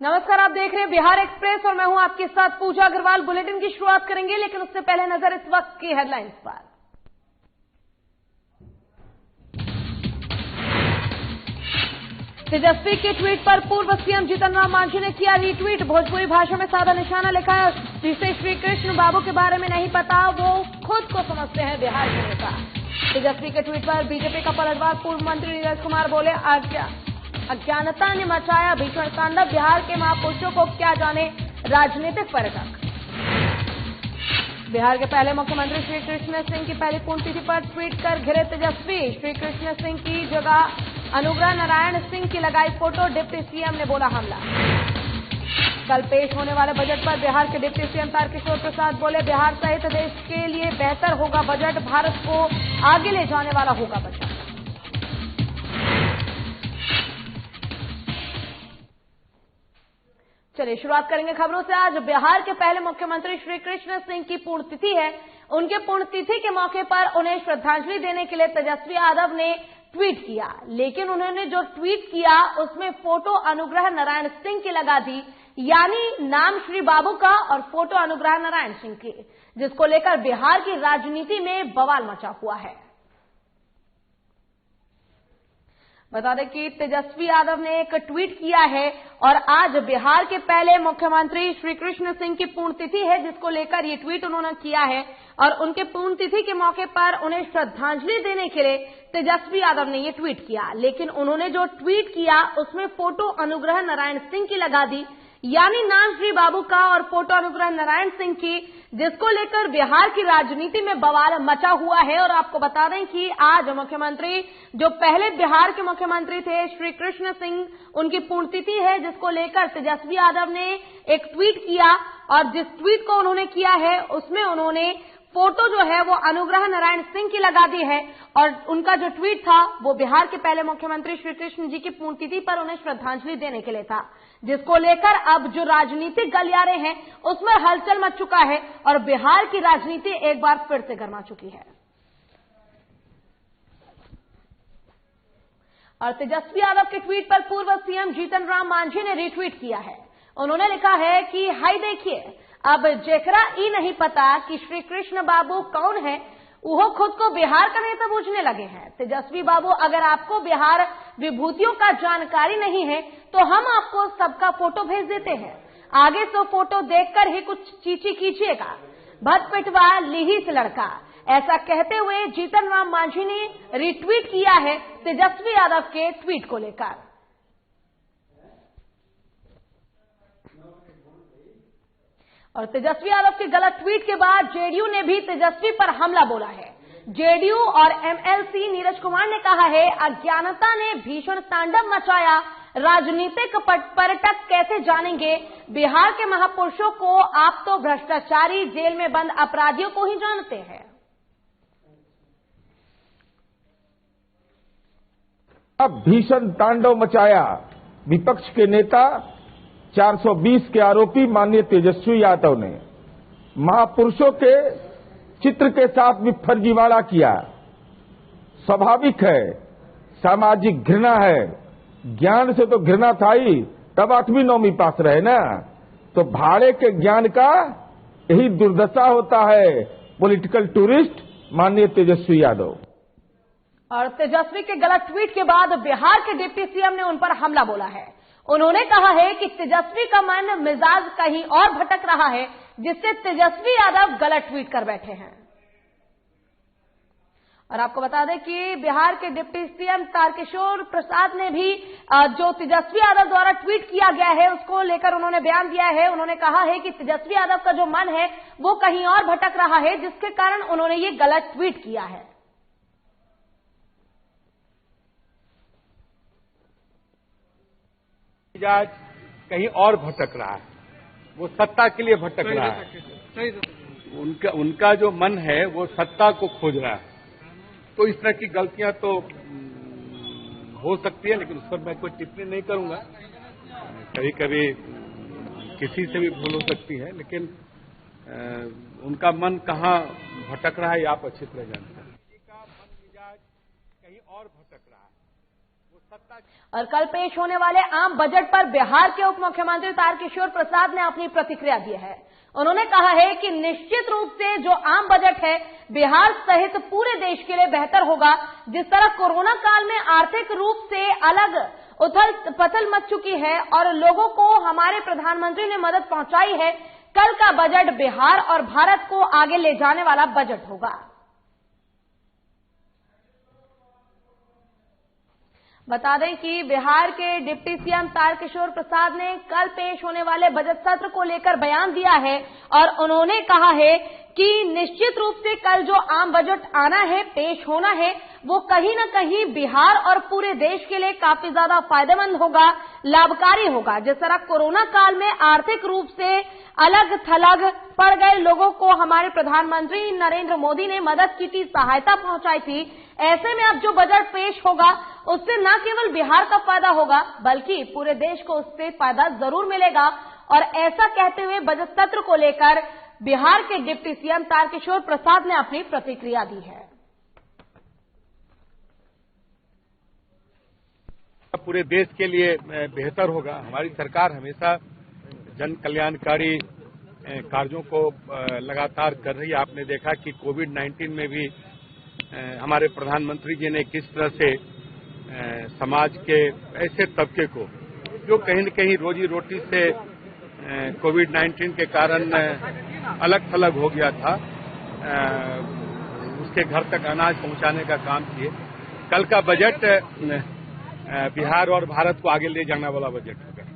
नमस्कार, आप देख रहे हैं बिहार एक्सप्रेस और मैं हूं आपके साथ पूजा अग्रवाल। बुलेटिन की शुरुआत करेंगे, लेकिन उससे पहले नजर इस वक्त की हेडलाइंस पर। तेजस्वी के ट्वीट पर पूर्व सीएम जीतन राम मांझी ने किया रीट्वीट। भोजपुरी भाषा में सादा निशाना लिखा है, जिसे श्री कृष्ण बाबू के बारे में नहीं पता, वो खुद को समझते हैं बिहार के नेता। तेजस्वी के ट्वीट पर बीजेपी का पलटवार। पूर्व मंत्री नीरज कुमार बोले, अज्ञानता ने मचाया भीषण तांडव, बिहार के महापुरुषों को क्या जाने राजनीतिक पर्यटक। बिहार के पहले मुख्यमंत्री श्री कृष्ण सिंह की पहली पुण्यतिथि पर ट्वीट कर घिरे तेजस्वी। श्री कृष्ण सिंह की जगह अनुग्रह नारायण सिंह की लगाई फोटो, डिप्टी सीएम ने बोला हमला। कल पेश होने वाले बजट पर बिहार के डिप्टी सीएम तारकिशोर प्रसाद बोले, बिहार सहित देश के लिए बेहतर होगा बजट, भारत को आगे ले जाने वाला होगा बजट। चलिए शुरुआत करेंगे खबरों से। आज बिहार के पहले मुख्यमंत्री श्री कृष्ण सिंह की पुण्यतिथि है। उनके पुण्यतिथि के मौके पर उन्हें श्रद्धांजलि देने के लिए तेजस्वी यादव ने ट्वीट किया, लेकिन उन्होंने जो ट्वीट किया उसमें फोटो अनुग्रह नारायण सिंह की लगा दी, यानी नाम श्री बाबू का और फोटो अनुग्रह नारायण सिंह की, जिसको लेकर बिहार की राजनीति में बवाल मचा हुआ है। बता दें कि तेजस्वी यादव ने एक ट्वीट किया है और आज बिहार के पहले मुख्यमंत्री श्री कृष्ण सिंह की पुण्यतिथि है, जिसको लेकर ये ट्वीट उन्होंने किया है और उनके पुण्यतिथि के मौके पर उन्हें श्रद्धांजलि देने के लिए तेजस्वी यादव ने ये ट्वीट किया, लेकिन उन्होंने जो ट्वीट किया उसमें फोटो अनुग्रह नारायण सिंह की लगा दी, यानी नाम श्री बाबू का और फोटो अनुग्रह नारायण सिंह की, जिसको लेकर बिहार की राजनीति में बवाल मचा हुआ है। और आपको बता दें कि आज मुख्यमंत्री जो पहले बिहार के मुख्यमंत्री थे श्री कृष्ण सिंह, उनकी पुण्यतिथि है, जिसको लेकर तेजस्वी यादव ने एक ट्वीट किया और जिस ट्वीट को उन्होंने किया है उसमें उन्होंने फोटो जो है वो अनुग्रह नारायण सिंह की लगा दी है और उनका जो ट्वीट था वो बिहार के पहले मुख्यमंत्री श्री कृष्ण जी की पुण्यतिथि पर उन्हें श्रद्धांजलि देने के लिए था, जिसको लेकर अब जो राजनीतिक गलियारे हैं उसमें हलचल मच चुका है और बिहार की राजनीति एक बार फिर से गर्मा चुकी है। और तेजस्वी यादव के ट्वीट पर पूर्व सीएम जीतन राम मांझी ने रीट्वीट किया है। उन्होंने लिखा है कि हाय देखिए, अब जेकरा ई नहीं पता कि श्री कृष्ण बाबू कौन है, वो खुद को बिहार का नेता बूझने लगे हैं। तेजस्वी बाबू, अगर आपको बिहार विभूतियों का जानकारी नहीं है तो हम आपको सबका फोटो भेज देते हैं, आगे तो फोटो देखकर ही कुछ चीची कीजिएगा, भद पिटवा लीही से लड़का। ऐसा कहते हुए जीतन राम मांझी ने रिट्वीट किया है तेजस्वी यादव के ट्वीट को लेकर। और तेजस्वी यादव के गलत ट्वीट के बाद जेडीयू ने भी तेजस्वी पर हमला बोला है। जेडीयू और एमएलसी नीरज कुमार ने कहा है, अज्ञानता ने भीषण तांडव मचाया, राजनीतिक पर्यटक कैसे जानेंगे बिहार के महापुरुषों को, आप तो भ्रष्टाचारी जेल में बंद अपराधियों को ही जानते हैं। अब भीषण तांडव मचाया विपक्ष के नेता 420 के आरोपी माननीय तेजस्वी यादव ने महापुरुषों के चित्र के साथ भी फर्जीवाड़ा किया। स्वाभाविक है, सामाजिक घृणा है, ज्ञान से तो घृणा था ही, तब 8वीं 9वीं पास रहे ना। तो भाड़े के ज्ञान का यही दुर्दशा होता है, पॉलिटिकल टूरिस्ट माननीय तेजस्वी यादव। और तेजस्वी के गलत ट्वीट के बाद बिहार के डिप्टी सीएम ने उन पर हमला बोला है। उन्होंने कहा है कि तेजस्वी का मन मिजाज कहीं और भटक रहा है, जिससे तेजस्वी यादव गलत ट्वीट कर बैठे हैं। और आपको बता दें कि बिहार के डिप्टी सीएम तारकिशोर प्रसाद ने भी जो तेजस्वी यादव द्वारा ट्वीट किया गया है उसको लेकर उन्होंने बयान दिया है। उन्होंने कहा है कि तेजस्वी यादव का जो मन है वो कहीं और भटक रहा है, जिसके कारण उन्होंने ये गलत ट्वीट किया है। मिजाज कहीं और भटक रहा है, वो सत्ता के लिए भटक रहा है। उनका जो मन है वो सत्ता को खोज रहा है। तो इस तरह की गलतियां तो हो सकती है, लेकिन उस पर मैं कोई टिप्पणी नहीं करूंगा। कभी कभी किसी से भी भूल हो सकती है, लेकिन उनका मन कहाँ भटक रहा है ये आप अच्छी तरह जानते हैं। का मन मिजाज कहीं और भटक रहा है, वो और कल पेश होने वाले आम बजट पर बिहार के उप मुख्यमंत्री तारकिशोर प्रसाद ने अपनी प्रतिक्रिया दी है। उन्होंने कहा है कि निश्चित रूप से जो आम बजट है बिहार सहित पूरे देश के लिए बेहतर होगा। जिस तरह कोरोना काल में आर्थिक रूप से अलग उथल पथल मच चुकी है और लोगों को हमारे प्रधानमंत्री ने मदद पहुंचाई है, कल का बजट बिहार और भारत को आगे ले जाने वाला बजट होगा। बता दें कि बिहार के डिप्टी सीएम तारकिशोर प्रसाद ने कल पेश होने वाले बजट सत्र को लेकर बयान दिया है और उन्होंने कहा है कि निश्चित रूप से कल जो आम बजट आना है, पेश होना है, वो कहीं न कहीं बिहार और पूरे देश के लिए काफी ज्यादा फायदेमंद होगा, लाभकारी होगा। जिस तरह कोरोना काल में आर्थिक रूप से अलग थलग पड़ गए लोगों को हमारे प्रधानमंत्री नरेंद्र मोदी ने मदद की थी, सहायता पहुंचाई थी, ऐसे में अब जो बजट पेश होगा उससे न केवल बिहार का फायदा होगा बल्कि पूरे देश को उससे फायदा जरूर मिलेगा। और ऐसा कहते हुए बजट सत्र को लेकर बिहार के डिप्टी सीएम तारकिशोर प्रसाद ने अपनी प्रतिक्रिया दी है। पूरे देश के लिए बेहतर होगा। हमारी सरकार हमेशा जन कल्याणकारी कार्यों को लगातार कर रही है। आपने देखा कि कोविड-19 में भी हमारे प्रधानमंत्री जी ने किस तरह से समाज के ऐसे तबके को जो कहीं न कहीं रोजी रोटी से कोविड-19 के कारण अलग थलग हो गया था, उसके घर तक अनाज पहुंचाने का काम किए। कल का बजट बिहार और भारत को आगे ले जाने वाला बजट होगा।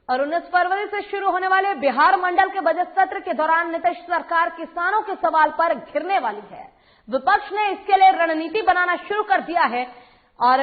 और 19 फरवरी से शुरू होने वाले बिहार मंडल के बजट सत्र के दौरान नीतीश सरकार किसानों के सवाल पर घिरने वाली है। विपक्ष ने इसके लिए रणनीति बनाना शुरू कर दिया है और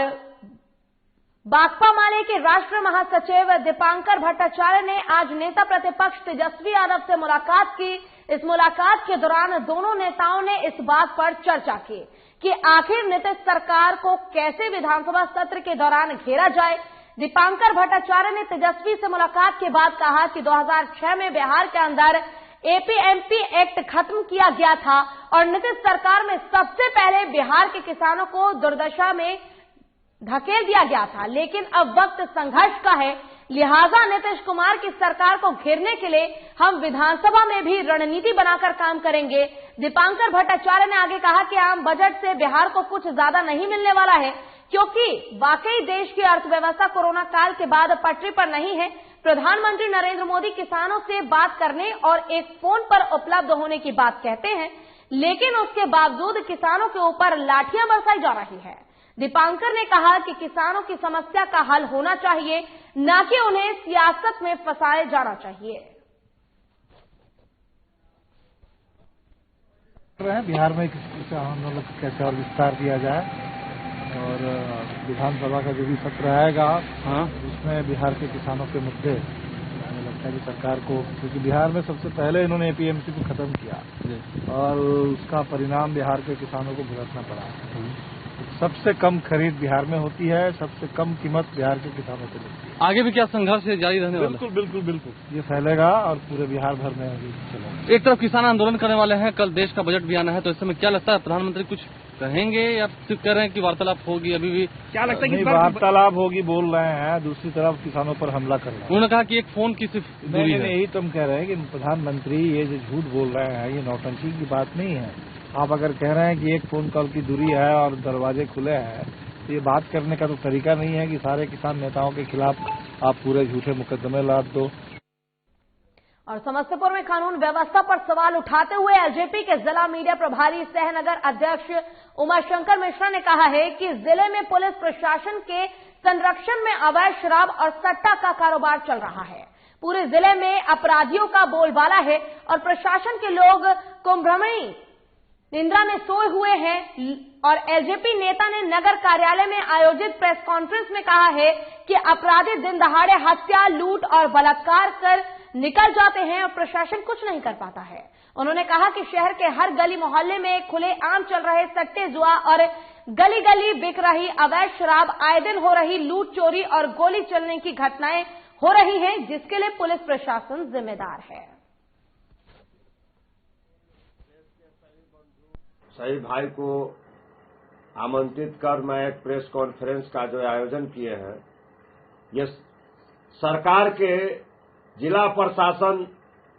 भाकपा माले के राष्ट्रीय महासचिव दीपांकर भट्टाचार्य ने आज नेता प्रतिपक्ष तेजस्वी यादव से मुलाकात की। इस मुलाकात के दौरान दोनों नेताओं ने इस बात पर चर्चा की कि आखिर नीतीश सरकार को कैसे विधानसभा सत्र के दौरान घेरा जाए। दीपांकर भट्टाचार्य ने तेजस्वी से मुलाकात के बाद कहा कि 2006 में बिहार के अंदर एपीएमसी एक्ट खत्म किया गया था और नीतीश सरकार में सबसे पहले बिहार के किसानों को दुर्दशा में धकेल दिया गया था, लेकिन अब वक्त संघर्ष का है, लिहाजा नीतीश कुमार की सरकार को घेरने के लिए हम विधानसभा में भी रणनीति बनाकर काम करेंगे। दीपांकर भट्टाचार्य ने आगे कहा कि आम बजट से बिहार को कुछ ज्यादा नहीं मिलने वाला है क्योंकि वाकई देश की अर्थव्यवस्था कोरोना काल के बाद पटरी पर नहीं है। प्रधानमंत्री नरेंद्र मोदी किसानों से बात करने और एक फोन पर उपलब्ध होने की बात कहते हैं, लेकिन उसके बावजूद किसानों के ऊपर लाठियां बरसाई जा रही है। दीपांकर ने कहा कि किसानों की समस्या का हल होना चाहिए, न कि उन्हें सियासत में फंसाया जाना चाहिए। बिहार में आंदोलन को कैसे और विस्तार दिया जाए और विधानसभा का जो भी सत्र आएगा उसमें बिहार के किसानों के मुद्दे, मुझे लगता है कि सरकार को, क्योंकि बिहार में सबसे पहले इन्होंने एपीएमसी को खत्म किया और उसका परिणाम बिहार के किसानों को भुगतना पड़ा। सबसे कम खरीद बिहार में होती है, सबसे कम कीमत बिहार के किसानों से मिलती है। आगे भी क्या संघर्ष जारी रहने वाला है? बिल्कुल बिल्कुल बिल्कुल ये फैलेगा और पूरे बिहार भर में अभी चलेगा। एक तरफ किसान आंदोलन करने वाले हैं, कल देश का बजट भी आना है, तो इस समय क्या लगता है प्रधानमंत्री कुछ कहेंगे या सिर्फ कह रहे हैं कि वार्तालाप होगी? अभी भी क्या लगता है कि वार्तालाप होगी बोल रहे हैं, दूसरी तरफ किसानों पर हमला कर रहे हैं। उन्होंने कहा कि एक फोन की सिर्फ दूरी है। यही तुम कह रहे हैं कि प्रधानमंत्री ये जो झूठ बोल रहे हैं ये नौटंकी की बात नहीं है। आप अगर कह रहे हैं कि एक फोन कॉल की दूरी है और दरवाजे खुले हैं तो ये बात करने का तो तरीका नहीं है कि सारे किसान नेताओं के खिलाफ आप पूरे झूठे मुकदमे लाद दो। और समस्तीपुर में कानून व्यवस्था पर सवाल उठाते हुए एलजेपी के जिला मीडिया प्रभारी सहनगर अध्यक्ष उमाशंकर मिश्रा ने कहा है कि जिले में पुलिस प्रशासन के संरक्षण में अवैध शराब और सट्टा का कारोबार चल रहा है। पूरे जिले में अपराधियों का बोलबाला है और प्रशासन के लोग कुंभ्रमणी निंद्रा में सोए हुए हैं। और एलजेपी नेता ने नगर कार्यालय में आयोजित प्रेस कॉन्फ्रेंस में कहा है कि अपराधी दिन दहाड़े हत्या, लूट और बलात्कार कर निकल जाते हैं और प्रशासन कुछ नहीं कर पाता है। उन्होंने कहा कि शहर के हर गली मोहल्ले में खुले आम चल रहे सट्टे जुआ और गली गली बिक रही अवैध शराब, आए दिन हो रही लूट, चोरी और गोली चलने की घटनाएं हो रही हैं, जिसके लिए पुलिस प्रशासन जिम्मेदार है। शहीद भाई को आमंत्रित कर मैं एक प्रेस कॉन्फ्रेंस का जो आयोजन किए हैं, ये सरकार के जिला प्रशासन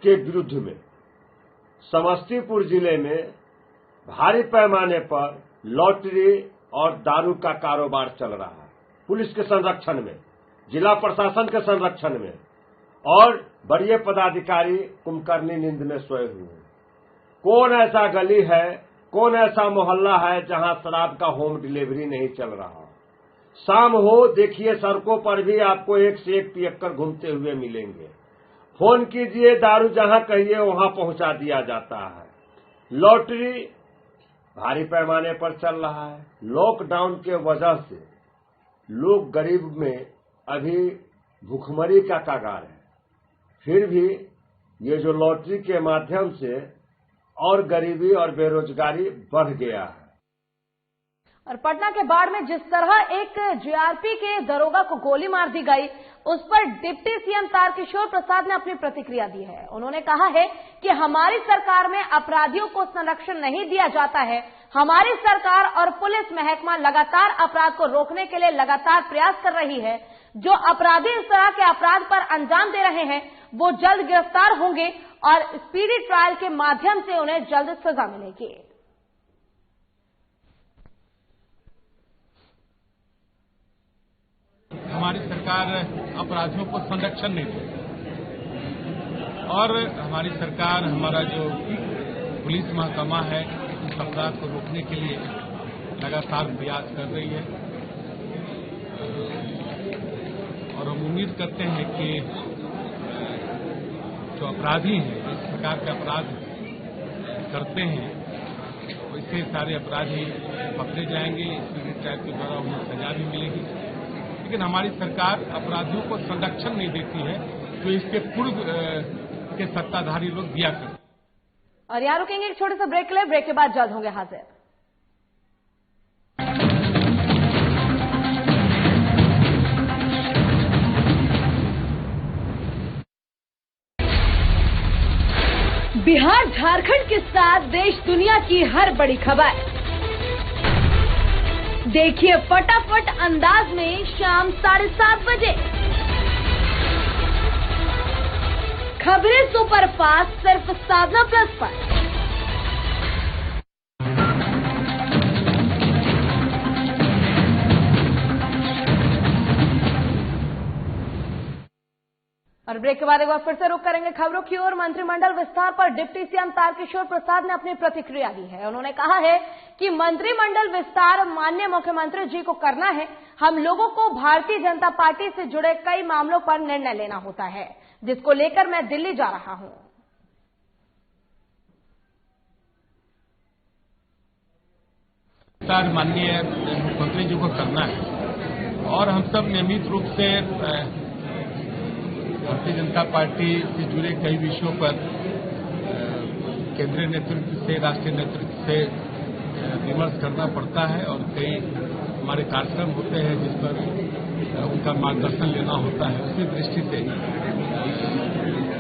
के विरुद्ध में समस्तीपुर जिले में भारी पैमाने पर लॉटरी और दारू का कारोबार चल रहा है। पुलिस के संरक्षण में, जिला प्रशासन के संरक्षण में, और वरीय पदाधिकारी कुंभकर्णी नींद में सोए हुए हैं। कौन ऐसा गली है, कौन ऐसा मोहल्ला है जहां शराब का होम डिलीवरी नहीं चल रहा? शाम हो, देखिए सड़कों पर भी आपको एक से एक पियक्कर घूमते हुए मिलेंगे। फोन कीजिए, दारू जहां कहिए वहां पहुंचा दिया जाता है। लॉटरी भारी पैमाने पर चल रहा है। लॉकडाउन के वजह से लोग गरीब में अभी भूखमरी का कगार है, फिर भी ये जो लॉटरी के माध्यम से और गरीबी और बेरोजगारी बढ़ गया है। और पटना के बाढ़ में जिस तरह एक जीआरपी के दरोगा को गोली मार दी गई, उस पर डिप्टी सीएम तारकिशोर प्रसाद ने अपनी प्रतिक्रिया दी है। उन्होंने कहा है कि हमारी सरकार में अपराधियों को संरक्षण नहीं दिया जाता है। हमारी सरकार और पुलिस महकमा लगातार अपराध को रोकने के लिए लगातार प्रयास कर रही है। जो अपराधी इस तरह के अपराध पर अंजाम दे रहे हैं वो जल्द गिरफ्तार होंगे और स्पीडी ट्रायल के माध्यम से उन्हें जल्द सजा मिलेगी। हमारी सरकार अपराधियों को संरक्षण नहीं देती और हमारी सरकार, हमारा जो पुलिस महकमा है, इस अपराध को रोकने के लिए लगातार प्रयास कर रही है। और हम उम्मीद करते हैं कि जो अपराधी हैं, इस प्रकार के अपराध करते हैं, वैसे सारे अपराधी पकड़े जाएंगे, स्पीडी ट्रायल के द्वारा उन्हें सजा भी मिलेगी। लेकिन हमारी सरकार अपराधियों को संरक्षण नहीं देती है जो इसके पूर्व के सत्ताधारी लोग दिया करते। और यहाँ रुकेंगे एक छोटे से ब्रेक के लिए। ब्रेक के बाद जल्द होंगे हाजिर। बिहार झारखंड के साथ देश दुनिया की हर बड़ी खबर देखिए फटाफट अंदाज में शाम 7:30 बजे। खबरें सुपरफास्ट सिर्फ साधना प्लस पर। और ब्रेक के बाद एक बार फिर से रुक करेंगे खबरों की ओर। मंत्रिमंडल विस्तार पर डिप्टी सीएम तारकिशोर प्रसाद ने अपनी प्रतिक्रिया दी है। उन्होंने कहा है कि मंत्रिमंडल विस्तार माननीय मुख्यमंत्री जी को करना है। हम लोगों को भारतीय जनता पार्टी से जुड़े कई मामलों पर निर्णय लेना होता है, जिसको लेकर मैं दिल्ली जा रहा हूं। विस्तार माननीय मुख्यमंत्री जी को करना है और हम सब नियमित रूप से भारतीय जनता पार्टी से जुड़े कई विषयों पर केंद्रीय नेतृत्व से, राष्ट्रीय नेतृत्व से विमर्श करना पड़ता है और कई हमारे कार्यक्रम होते हैं जिस पर उनका मार्गदर्शन लेना होता है। उसी दृष्टि से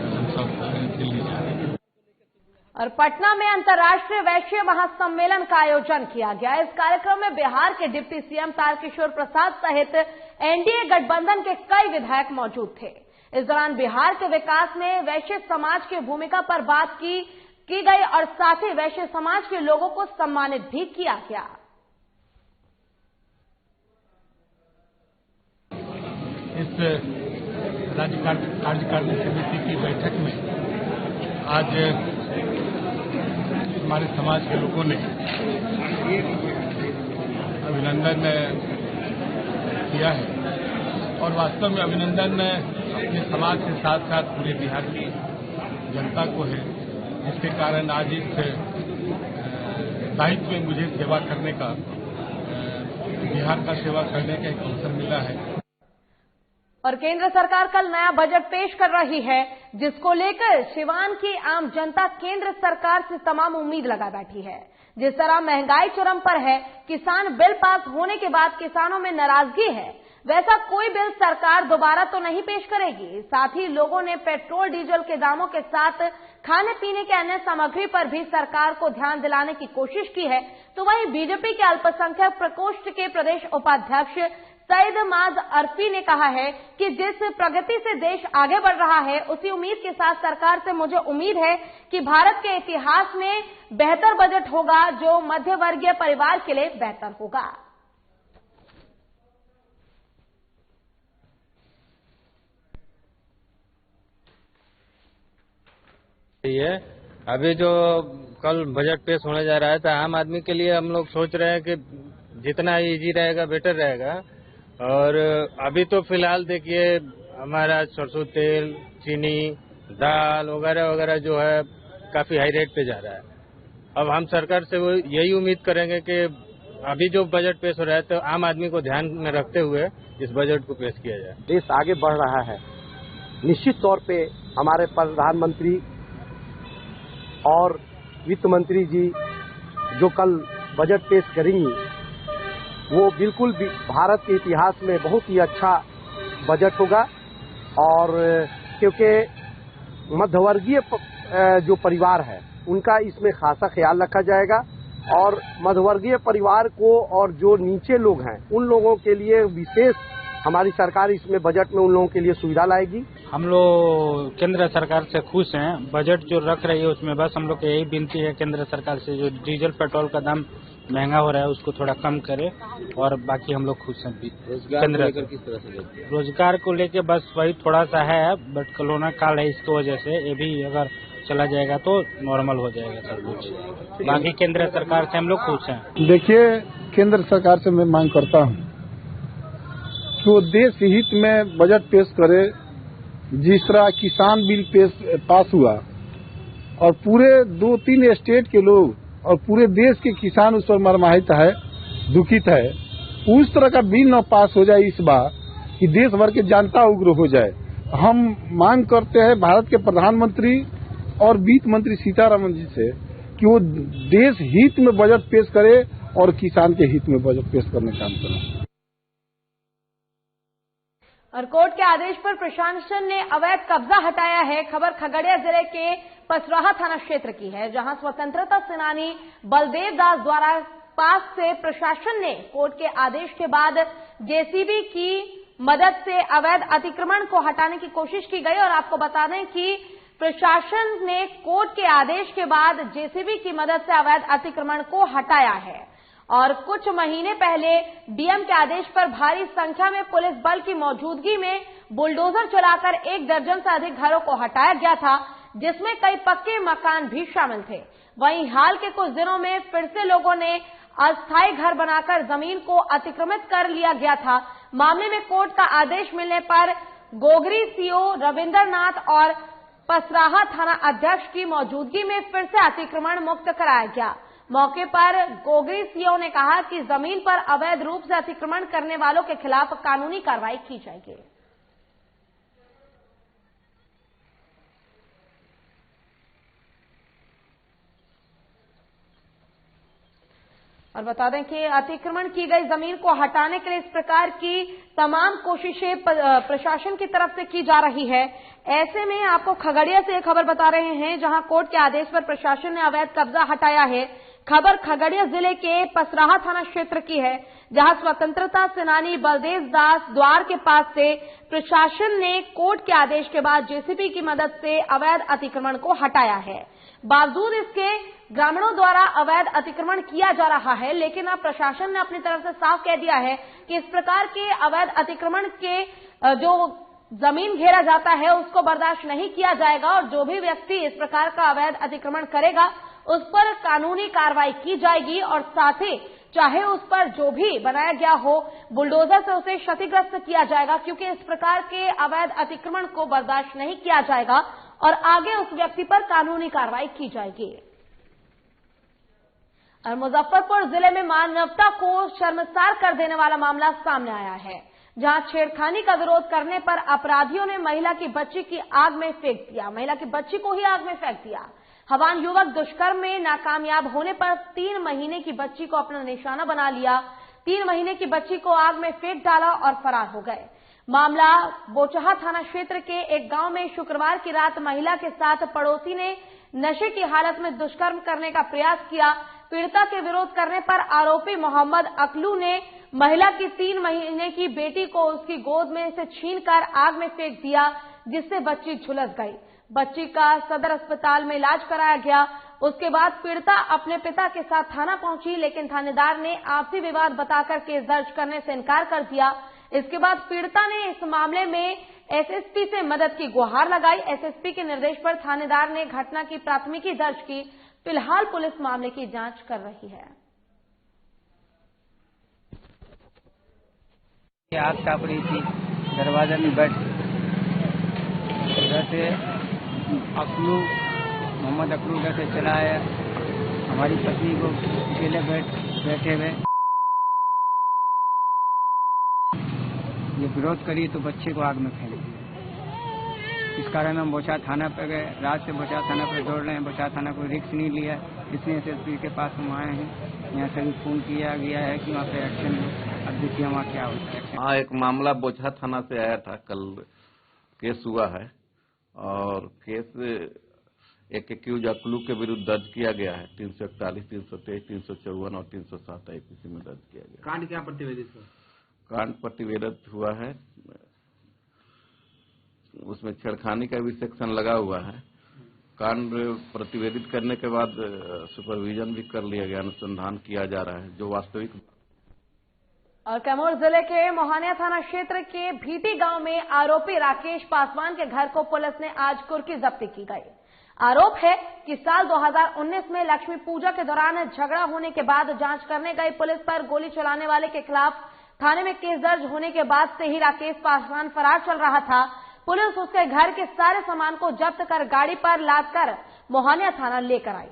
हम सब दिल्ली जा रहे हैं। और पटना में अंतर्राष्ट्रीय वैश्य महासम्मेलन का आयोजन किया गया। इस कार्यक्रम में बिहार के डिप्टी सीएम तारकिशोर प्रसाद सहित एनडीए गठबंधन के कई विधायक मौजूद थे। इस दौरान बिहार के विकास में वैश्य समाज की भूमिका पर बात की गई और साथ ही वैश्य समाज के लोगों को सम्मानित भी किया गया। इस राज्य कार्यकारिणी समिति की बैठक में आज हमारे समाज के लोगों ने अभिनंदन किया है और वास्तव में अभिनंदन अपने समाज के साथ साथ पूरे बिहार की जनता को है, जिसके कारण आज इस दायित्व में मुझे सेवा करने का, बिहार का सेवा करने का एक अवसर मिला है। और केंद्र सरकार कल नया बजट पेश कर रही है, जिसको लेकर सिवान की आम जनता केंद्र सरकार से तमाम उम्मीद लगा बैठी है। जिस तरह महंगाई चरम पर है, किसान बिल पास होने के बाद किसानों में नाराजगी है, वैसा कोई बिल सरकार दोबारा तो नहीं पेश करेगी। साथ ही लोगों ने पेट्रोल डीजल के दामों के साथ खाने पीने के अन्य सामग्री पर भी सरकार को ध्यान दिलाने की कोशिश की है। तो वहीं बीजेपी के अल्पसंख्यक प्रकोष्ठ के प्रदेश उपाध्यक्ष सईद माज अरफी ने कहा है कि जिस प्रगति से देश आगे बढ़ रहा है, उसी उम्मीद के साथ सरकार से मुझे उम्मीद है कि भारत के इतिहास में बेहतर बजट होगा, जो मध्य वर्गीय परिवार के लिए बेहतर होगा। ये अभी जो कल बजट पेश होने जा रहा है, तो आम आदमी के लिए हम लोग सोच रहे हैं कि जितना इजी रहेगा बेटर रहेगा। और अभी तो फिलहाल देखिए हमारा सरसों तेल, चीनी, दाल वगैरह वगैरह जो है काफी हाई रेट पे जा रहा है। अब हम सरकार से वो यही उम्मीद करेंगे कि अभी जो बजट पेश हो रहा है, तो आम आदमी को ध्यान में रखते हुए इस बजट को पेश किया जाए। देश आगे बढ़ रहा है। निश्चित तौर पे हमारे प्रधानमंत्री और वित्त मंत्री जी जो कल बजट पेश करेंगी, वो बिल्कुल भी भारत के इतिहास में बहुत ही अच्छा बजट होगा। और क्योंकि मध्यवर्गीय जो परिवार है उनका इसमें खासा ख्याल रखा जाएगा, और मध्यवर्गीय परिवार को और जो नीचे लोग हैं उन लोगों के लिए विशेष हमारी सरकार इसमें बजट में उन लोगों के लिए सुविधा लाएगी। हम लोग केंद्र सरकार से खुश हैं। बजट जो रख रही है उसमें बस हम लोग को यही विनती है केंद्र सरकार से, जो डीजल पेट्रोल का दाम महंगा हो रहा है उसको थोड़ा कम करे, और बाकी हम लोग खुश हैं। रोजगार को किस तरह से रोजगार को लेके बस वही थोड़ा सा है, बट कोरोना काल है, इसकी वजह से ये भी अगर चला जाएगा तो नॉर्मल हो जाएगा सब कुछ। बाकी केंद्र सरकार से हम लोग खुश हैं। देखिए, केंद्र सरकार से मैं मांग करता हूँ कि वो देश हित में बजट पेश करे। जिस तरह किसान बिल पास हुआ और पूरे 2-3 स्टेट के लोग और पूरे देश के किसान उस पर मर्माहित है, दुखित है, उस तरह का बिल न पास हो जाए इस बार कि देश भर की जनता उग्र हो जाए। हम मांग करते हैं भारत के प्रधानमंत्री और वित्त मंत्री सीतारमण जी से कि वो देश हित में बजट पेश करे और किसान के हित में बजट पेश करने का काम करें। और कोर्ट के आदेश पर प्रशासन ने अवैध कब्जा हटाया है। खबर खगड़िया जिले के पसराहा थाना क्षेत्र की है, जहां स्वतंत्रता सेनानी बलदेव दास द्वारा पास से प्रशासन ने कोर्ट के आदेश के बाद जेसीबी की मदद से अवैध अतिक्रमण को हटाने की कोशिश की गई। और आपको बता दें कि प्रशासन ने कोर्ट के आदेश के बाद जेसीबी की मदद से अवैध अतिक्रमण को हटाया है। और कुछ महीने पहले डीएम के आदेश पर भारी संख्या में पुलिस बल की मौजूदगी में बुलडोजर चलाकर 1 दर्जन से अधिक घरों को हटाया गया था, जिसमें कई पक्के मकान भी शामिल थे। वहीं हाल के कुछ दिनों में फिर से लोगों ने अस्थायी घर बनाकर जमीन को अतिक्रमित कर लिया गया था। मामले में कोर्ट का आदेश मिलने पर गोगरी सीओ रविंद्र नाथ और पसराहा थाना अध्यक्ष की मौजूदगी में फिर से अतिक्रमण मुक्त कराया गया। मौके पर गोगरी सीओ ने कहा कि जमीन पर अवैध रूप से अतिक्रमण करने वालों के खिलाफ कानूनी कार्रवाई की जाएगी। और बता दें कि अतिक्रमण की गई जमीन को हटाने के लिए इस प्रकार की तमाम कोशिशें प्रशासन की तरफ से की जा रही है। ऐसे में आपको खगड़िया से एक खबर बता रहे हैं, जहां कोर्ट के आदेश पर प्रशासन ने अवैध कब्जा हटाया है। खबर खगड़िया जिले के पसराहा थाना क्षेत्र की है, जहां स्वतंत्रता सेनानी बलदेव दास द्वार के पास से प्रशासन ने कोर्ट के आदेश के बाद जेसीबी की मदद से अवैध अतिक्रमण को हटाया है। बावजूद इसके ग्रामीणों द्वारा अवैध अतिक्रमण किया जा रहा है, लेकिन अब प्रशासन ने अपनी तरफ से साफ कह दिया है कि इस प्रकार के अवैध अतिक्रमण के जो जमीन घेरा जाता है उसको बर्दाश्त नहीं किया जाएगा, और जो भी व्यक्ति इस प्रकार का अवैध अतिक्रमण करेगा उस पर कानूनी कार्रवाई की जाएगी। और साथ ही चाहे उस पर जो भी बनाया गया हो बुलडोजर से उसे क्षतिग्रस्त किया जाएगा, क्योंकि इस प्रकार के अवैध अतिक्रमण को बर्दाश्त नहीं किया जाएगा और आगे उस व्यक्ति पर कानूनी कार्रवाई की जाएगी। और मुजफ्फरपुर जिले में मानवता को शर्मसार कर देने वाला मामला सामने आया है, जहां छेड़खानी का विरोध करने पर अपराधियों ने महिला की बच्ची की आग में फेंक दिया। महिला की बच्ची को ही आग में फेंक दिया। हवान युवक दुष्कर्म में नाकामयाब होने पर 3 महीने की बच्ची को अपना निशाना बना लिया। 3 महीने की बच्ची को आग में फेंक डाला और फरार हो गए। मामला बोचहा थाना क्षेत्र के एक गांव में शुक्रवार की रात महिला के साथ पड़ोसी ने नशे की हालत में दुष्कर्म करने का प्रयास किया। पीड़िता के विरोध करने पर आरोपी मोहम्मद अकलू ने महिला की 3 महीने की बेटी को उसकी गोद में से छीनकर आग में फेंक दिया, जिससे बच्ची झुलस गई। बच्ची का सदर अस्पताल में इलाज कराया गया। उसके बाद पीड़िता अपने पिता के साथ थाना पहुंची, लेकिन थानेदार ने आपसी विवाद बताकर केस दर्ज करने से इनकार कर दिया। इसके बाद पीड़िता ने इस मामले में एसएसपी से मदद की गुहार लगाई। एसएसपी के निर्देश पर थानेदार ने घटना की प्राथमिकी दर्ज की। फिलहाल पुलिस मामले की जांच कर रही है। आग ताप रही थी, दरवाजा में बैठ उधर से मोहम्मद अकलू उधर से चला आया। हमारी पत्नी को अकेले बैठे हुए ये विरोध करी तो बच्चे को आग में फेंक दिया। इस कारण हम बोचहा थाना पर गए। रात से बोचहा थाना पर दौड़ रहे हैं। बोचहा थाना को रिस्क नहीं लिया, इसलिए एसएसपी के पास हम आए हैं। यहाँ से भी फोन किया गया है कि वहाँ पे एक्शन हो। अब देखिए वहाँ क्या होता है। हाँ, एक मामला बोचहा थाना से आया था, कल केस हुआ है और केस एक एक्यूज अकलू के विरुद्ध दर्ज किया गया है। 341, 323, 354 और 307 आईपीसी में दर्ज किया गया। कांड क्या प्रतिवेदित हुआ? कांड प्रतिवेदित हुआ है, उसमें छेड़खानी का भी सेक्शन लगा हुआ है। कांड प्रतिवेदित करने के बाद सुपरविजन भी कर लिया गया, अनुसंधान किया जा रहा है जो वास्तविक। और कैमूर जिले के मोहानिया थाना क्षेत्र के भीटी गांव में आरोपी राकेश पासवान के घर को पुलिस ने आज कुर्की जब्ती की गई। आरोप है कि साल 2019 में लक्ष्मी पूजा के दौरान झगड़ा होने के बाद जांच करने गई पुलिस पर गोली चलाने वाले के खिलाफ थाने में केस दर्ज होने के बाद से ही राकेश पासवान फरार चल रहा था। पुलिस उसके घर के सारे सामान को जब्त कर गाड़ी पर लादकर मोहानिया थाना लेकर आई।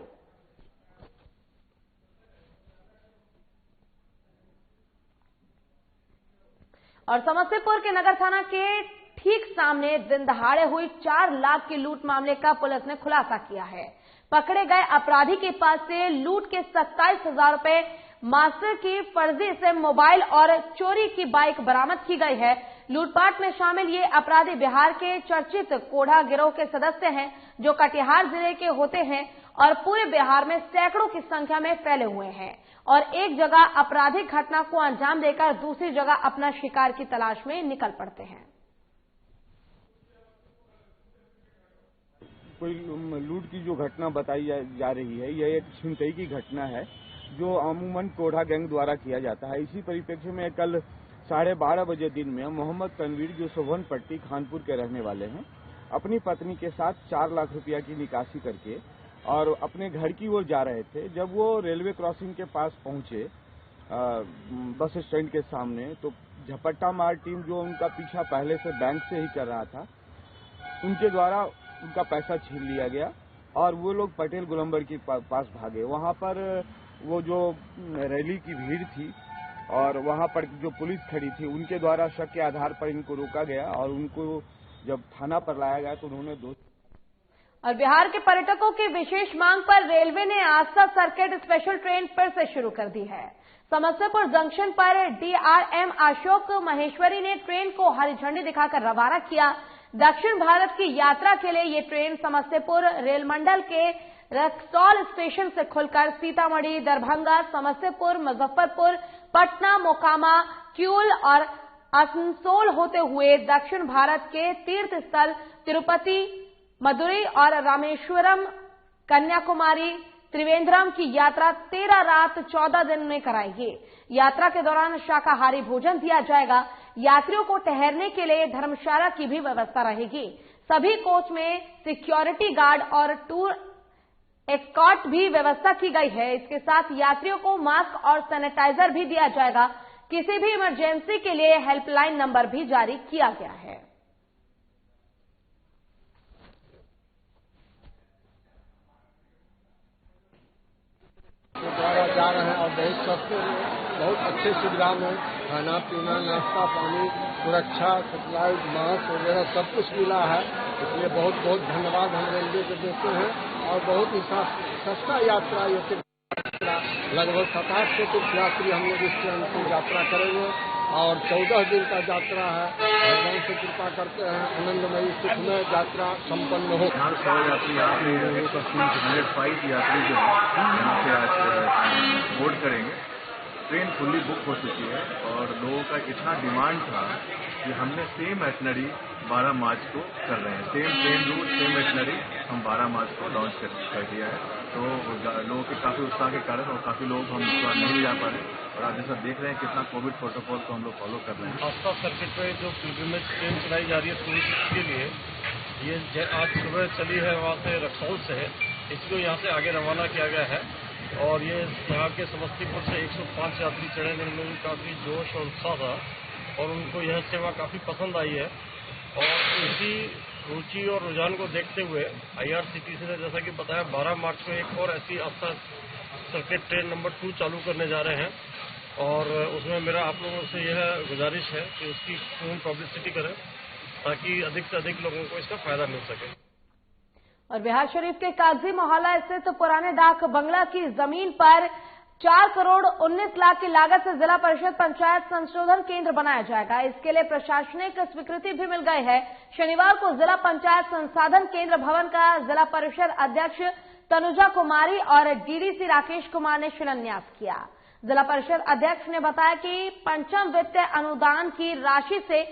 और समस्तीपुर के नगर थाना के ठीक सामने दिन दहाड़े हुई 4 लाख की लूट मामले का पुलिस ने खुलासा किया है। पकड़े गए अपराधी के पास से लूट के 27,000 रुपए, मास्टर की फर्जी से मोबाइल और चोरी की बाइक बरामद की गई है। लूटपाट में शामिल ये अपराधी बिहार के चर्चित कोढ़ा गिरोह के सदस्य हैं, जो कटिहार जिले के होते हैं और पूरे बिहार में सैकड़ों की संख्या में फैले हुए हैं और एक जगह आपराधिक घटना को अंजाम देकर दूसरी जगह अपना शिकार की तलाश में निकल पड़ते हैं। कोई लूट की जो घटना बताई जा रही है, यह एक छिनतई की घटना है जो अमूमन कोढ़ा गैंग द्वारा किया जाता है। इसी परिप्रेक्ष्य में कल 12:30 बजे दिन में मोहम्मद तनवीर, जो सोभन पट्टी खानपुर के रहने वाले हैं, अपनी पत्नी के साथ 4 लाख रुपया की निकासी करके और अपने घर की ओर जा रहे थे। जब वो रेलवे क्रॉसिंग के पास पहुंचे बस स्टैंड के सामने, तो झपट्टा मार टीम जो उनका पीछा पहले से बैंक से ही कर रहा था, उनके द्वारा उनका पैसा छीन लिया गया और वो लोग पटेल गोलंबर के पास भागे। वहां पर वो जो रैली की भीड़ थी और वहां पर जो पुलिस खड़ी थी, उनके द्वारा शक के आधार पर इनको रोका गया और उनको जब थाना पर लाया गया तो उन्होंने और बिहार के पर्यटकों की विशेष मांग पर रेलवे ने आस्था सर्किट स्पेशल ट्रेन फिर से शुरू कर दी है। समस्तीपुर जंक्शन पर डीआरएम अशोक महेश्वरी ने ट्रेन को हरी झंडी दिखाकर रवाना किया। दक्षिण भारत की यात्रा के लिए ये ट्रेन समस्तीपुर रेल मंडल के रक्सौल स्टेशन से खुलकर सीतामढ़ी, दरभंगा, समस्तीपुर, मुजफ्फरपुर, पटना, मोकामा, किऊल और आसनसोल होते हुए दक्षिण भारत के तीर्थ स्थल तिरुपति, मदुरई और रामेश्वरम, कन्याकुमारी, त्रिवेंद्रम की यात्रा 13 रात 14 दिन में कराएगी। यात्रा के दौरान शाकाहारी भोजन दिया जाएगा। यात्रियों को ठहरने के लिए धर्मशाला की भी व्यवस्था रहेगी। सभी कोच में सिक्योरिटी गार्ड और टूर एस्कॉर्ट भी व्यवस्था की गई है। इसके साथ यात्रियों को मास्क और सैनिटाइजर भी दिया जाएगा। किसी भी इमरजेंसी के लिए हेल्पलाइन नंबर भी जारी किया गया है। द्वारा जा रहे हैं और बहुत सस्ते में, बहुत अच्छे सुविधा में खाना पीना, नाश्ता पानी, सुरक्षा, सप्लाई, मास्क वगैरह सब कुछ मिला है। इसलिए बहुत बहुत धन्यवाद हम रेलवे को देते हैं और बहुत ही सस्ता यात्रा, ये लगभग 700 तीर्थयात्री हम लोग इस ट्रेन से यात्रा करेंगे और 14 दिन का यात्रा है। भगवान से कृपा करते हैं आनंदमयी सुखमय यात्रा संपन्न हो। यहाँ 100 यात्री आप लोगों का 305 यात्री जो है यहाँ पे आज बोर्ड करेंगे। ट्रेन फुल्ली बुक हो चुकी है और लोगों का इतना डिमांड था कि हमने सेम आइटनरी 12 मार्च को कर रहे हैं। Same train route same itinerary हम 12 मार्च को लॉन्च कर दिया है। तो लोगों के काफी उत्साह के कारण और काफी लोग हम इस बार नहीं जा पा रहे और आप जैसा देख रहे हैं कितना कोविड प्रोटोकॉल को हम लोग फॉलो कर रहे हैं। आसपास सर्किट पे जो पिलग्रिमेज ट्रेन चलाई जा रही है टूरिस्ट के लिए, ये आज सुबह चली है वहाँ से रक्सौल से है, इसको यहाँ से आगे रवाना किया गया है। और ये यहाँ के समस्तीपुर से 105 यात्री चढ़े, जिनमें काफी जोश और उत्साह था और उनको यह सेवा काफी पसंद आई है। और इसी रुचि और रुझान को देखते हुए IRCTC ने जैसा कि बताया 12 मार्च को एक और ऐसी आस्था सर्किट ट्रेन नंबर 2 चालू करने जा रहे हैं और उसमें मेरा आप लोगों से यह गुजारिश है कि उसकी पूर्ण पब्लिसिटी करें ताकि अधिक से अधिक लोगों को इसका फायदा मिल सके। और बिहार शरीफ के कागजी मोहल्ला स्थित पुराने डाक बंगला की जमीन पर 4 करोड़ 19 लाख की लागत से जिला परिषद पंचायत संशोधन केंद्र बनाया जाएगा। इसके लिए प्रशासनिक स्वीकृति भी मिल गई है। शनिवार को जिला पंचायत संसाधन केंद्र भवन का जिला परिषद अध्यक्ष तनुजा कुमारी और DDC राकेश कुमार ने शिलान्यास किया। जिला परिषद अध्यक्ष ने बताया कि पंचम वित्त अनुदान की राशि से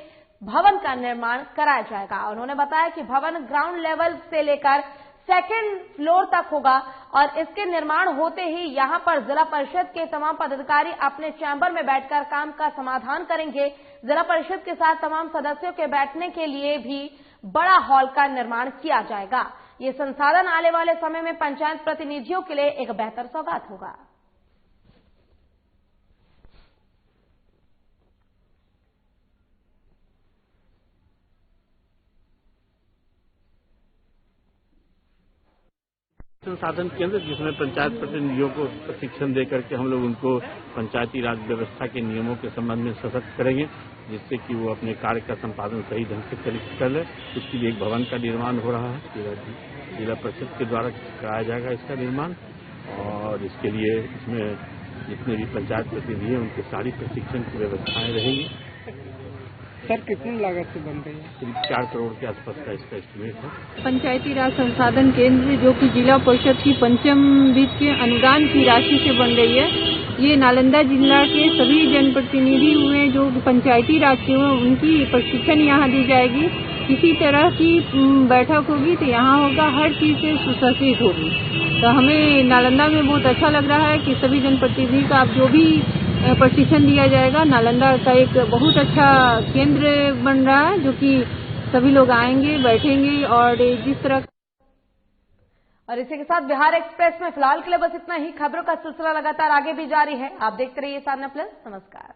भवन का निर्माण कराया जाएगा। उन्होंने बताया कि भवन ग्राउंड लेवल से लेकर 2nd फ्लोर तक होगा और इसके निर्माण होते ही यहां पर जिला परिषद के तमाम पदाधिकारी अपने चैम्बर में बैठकर काम का समाधान करेंगे। जिला परिषद के साथ तमाम सदस्यों के बैठने के लिए भी बड़ा हॉल का निर्माण किया जाएगा। ये संसाधन आने वाले समय में पंचायत प्रतिनिधियों के लिए एक बेहतर सौगात होगा। संसाधन केंद्र जिसमें पंचायत प्रतिनिधियों को प्रशिक्षण देकर के हम लोग उनको पंचायती राज व्यवस्था के नियमों के संबंध में सशक्त करेंगे, जिससे कि वो अपने कार्य का संपादन सही ढंग से कर ले। इसके लिए एक भवन का निर्माण हो रहा है, जिला परिषद के द्वारा कराया जाएगा इसका निर्माण और इसके लिए इसमें जितने भी पंचायत प्रतिनिधि हैं उनके सारी प्रशिक्षण की व्यवस्थाएं रहेंगी। सर कितनी लागत से बन रही है? करीब 4 करोड़ के आसपास का इसका एस्टिमेट है। पंचायती राज संसाधन केंद्र जो कि जिला परिषद की पंचम वित्त के अनुदान की राशि से बन रही है, ये नालंदा जिला के सभी जनप्रतिनिधि हुए जो पंचायती राज के हुए उनकी प्रशिक्षण यहाँ दी जाएगी। किसी तरह की बैठक होगी तो यहाँ होगा, हर चीज से सुशासित होगी। तो हमें नालंदा में बहुत अच्छा लग रहा है कि सभी जनप्रतिनिधि का अब जो भी प्रशिक्षण दिया जाएगा, नालंदा का एक बहुत अच्छा केंद्र बन रहा है जो कि सभी लोग आएंगे, बैठेंगे और जिस तरह। और इसी के साथ बिहार एक्सप्रेस में फिलहाल के लिए बस इतना ही। खबरों का सिलसिला लगातार आगे भी जारी है। आप देखते रहिए साधना प्लस। नमस्कार।